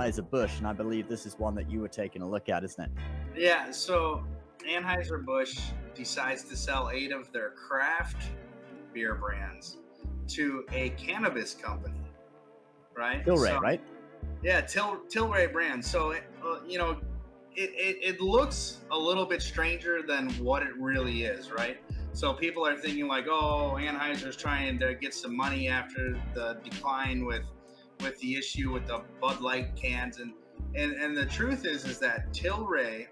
Anheuser-Busch, and I believe this is one that you were taking a look at, isn't it? Yeah, so Anheuser-Busch decides to sell 8 of their craft beer brands to a cannabis company, right? Tilray, So, right? yeah, Tilray brand. So, it looks a little bit stranger than what it really is, right? So people are thinking like, oh, Anheuser's trying to get some money after the decline with the issue with the Bud Light cans, and the truth is that Tilray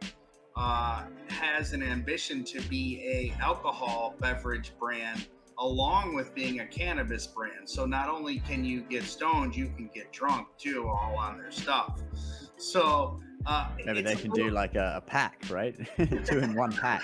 has an ambition to be a alcohol beverage brand along with being a cannabis brand. So not only can you get stoned, you can get drunk too, all on their stuff. So Maybe they it's a can do little like a pack, right? Two in one pack.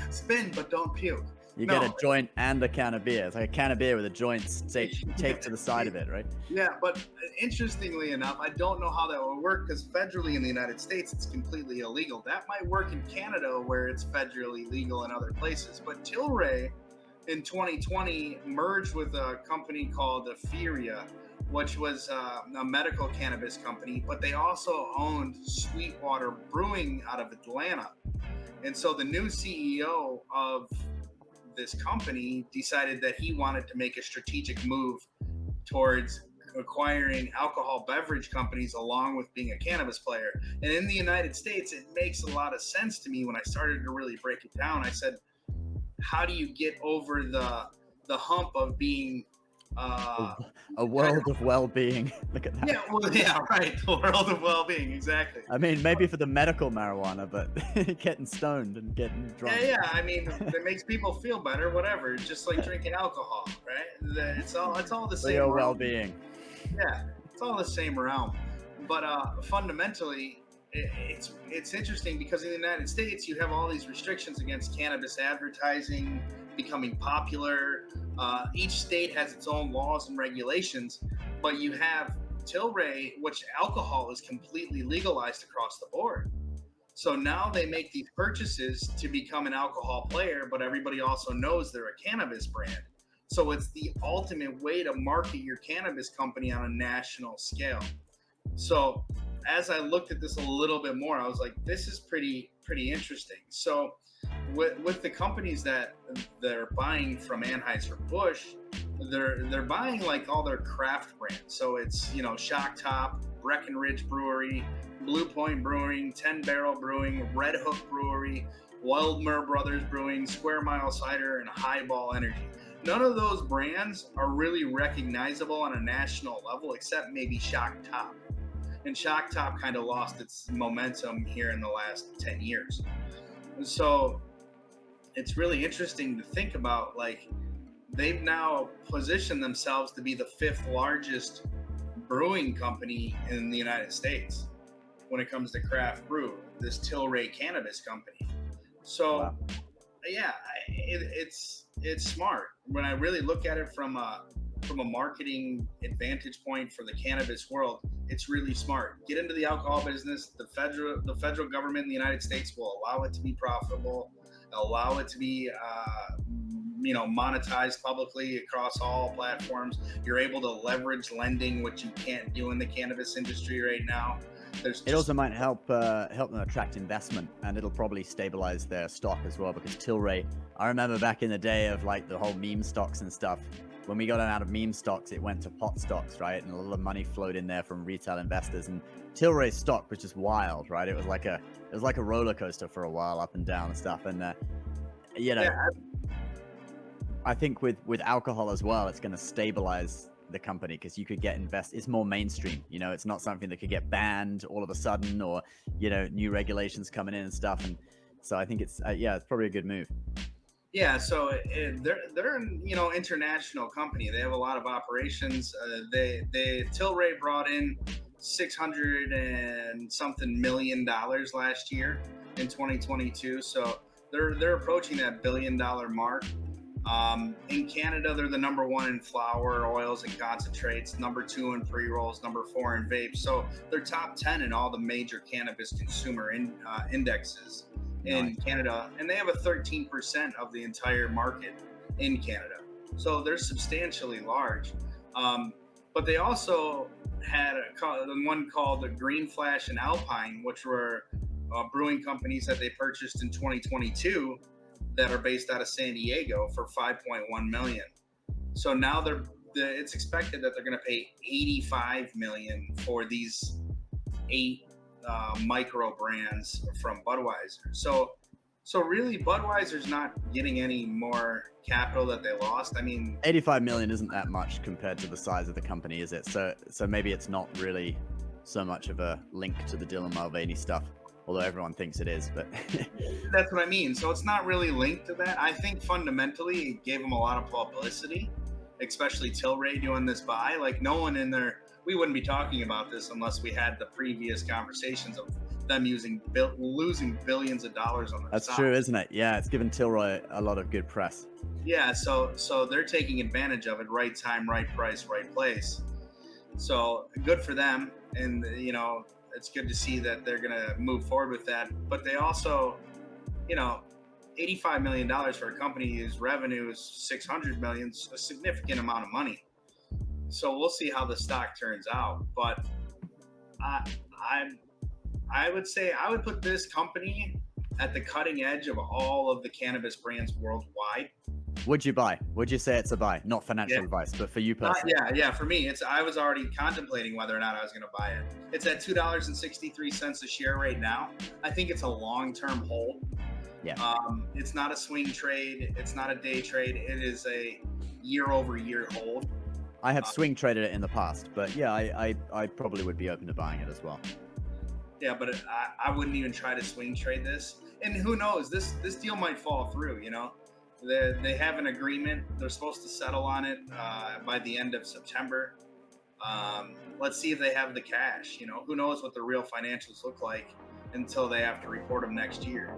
spin, but don't puke. You get a No, joint and a can of beer. It's like a can of beer with a joint taped to the side of it, right? yeah, but interestingly enough, I don't know how that will work because federally in the United States, it's completely illegal. That might work in Canada where it's federally legal in other places. But Tilray in 2020 merged with a company called Euphoria, which was a medical cannabis company, but they also owned Sweetwater Brewing out of Atlanta. And so the new CEO of this company decided that he wanted to make a strategic move towards acquiring alcohol beverage companies along with being a cannabis player. And in the United States, it makes a lot of sense to me when I started to really break it down. I said, how do you get over the hump of being A, uh, a world of well-being. Look at that. yeah, well, yeah, right. The world of well-being, exactly. I mean, maybe for the medical marijuana, but getting stoned and getting drunk. Yeah. I mean, it makes people feel better. Whatever. Just like drinking alcohol, right? It's all the For same your realm. well-being. Yeah, it's all the same realm. But fundamentally, it's interesting because in the United States, you have all these restrictions against cannabis advertising becoming popular. Each state has its own laws and regulations, but you have Tilray, which alcohol is completely legalized across the board. So now they make these purchases to become an alcohol player, but everybody also knows they're a cannabis brand. So it's the ultimate way to market your cannabis company on a national scale. So as I looked at this a little bit more, I was like, this is pretty interesting. So with the companies that they're buying from Anheuser-Busch, they're buying like all their craft brands. So it's, Shock Top, Breckenridge Brewery, Blue Point Brewing, 10 Barrel Brewing, Red Hook Brewery, Wildmer Brothers Brewing, Square Mile Cider, and Highball Energy. None of those brands are really recognizable on a national level except maybe Shock Top. And Shock Top kind of lost its momentum here in the last 10 years. And so it's really interesting to think about, like, they've now positioned themselves to be the 5th largest brewing company in the United States when it comes to craft brew, this Tilray Cannabis Company. So, Wow. yeah, it's smart. When I really look at it from a marketing advantage point for the cannabis world, it's really smart. Get into the alcohol business. The federal government in the United States will allow it to be profitable, allow it to be monetized publicly across all platforms. You're able to leverage lending, which you can't do in the cannabis industry right now. It also might help them attract investment, and it'll probably stabilize their stock as well, because Tilray, I remember back in the day of like the whole meme stocks and stuff, when we got out of meme stocks, it went to pot stocks, right? And a lot of money flowed in there from retail investors, and Tilray's stock was just wild, right? It was like a roller coaster for a while, up and down and stuff. And yeah, I think with alcohol as well, it's going to stabilize the company, because you could get it's more mainstream. It's not something that could get banned all of a sudden, or new regulations coming in and stuff. And so I think it's probably a good move. Yeah, so they're an international company. They have a lot of operations. They Tilray brought in $600 and something million last year in 2022. So they're approaching that $1 billion mark. In Canada, they're the number 1 in flour, oils, and concentrates, number 2 in pre-rolls, number 4 in vapes. So they're top 10 in all the major cannabis consumer indexes in Canada, and they have a 13% of the entire market in Canada. So they're substantially large. But they also had the one called the Green Flash and Alpine, which were brewing companies that they purchased in 2022 that are based out of San Diego for 5.1 million. So now it's expected that they're going to pay 85 million for these 8 micro brands from Budweiser. So really, Budweiser's not getting any more capital that they lost. I mean, 85 million isn't that much compared to the size of the company, is it? So maybe it's not really so much of a link to the Dylan Mulvaney stuff, although everyone thinks it is. But that's what I mean. So it's not really linked to that. I think fundamentally it gave them a lot of publicity, especially Tilray doing this buy. Like, no one in there, we wouldn't be talking about this unless we had the previous conversations of them losing billions of dollars on their that's stock. true, isn't it? Yeah, it's given Tilray a lot of good press. Yeah, so they're taking advantage of it. Right time, right price, right place. So good for them, and it's good to see that they're gonna move forward with that. But they also, $85 million for a company whose revenue is 600 million, a significant amount of money. So we'll see how the stock turns out. But I would say I would put this company at the cutting edge of all of the cannabis brands worldwide. Would you buy? Would you say it's a buy? Not financial advice, but for you personally. Yeah. For me, I was already contemplating whether or not I was going to buy it. It's at $2.63 a share right now. I think it's a long-term hold. Yeah. It's not a swing trade. It's not a day trade. It is a year-over-year hold. I have swing traded it in the past, but yeah, I probably would be open to buying it as well. Yeah, but I wouldn't even try to swing trade this. And who knows? This deal might fall through. They have an agreement. They're supposed to settle on it by the end of September. Let's see if they have the cash. Who knows what the real financials look like until they have to report them next year.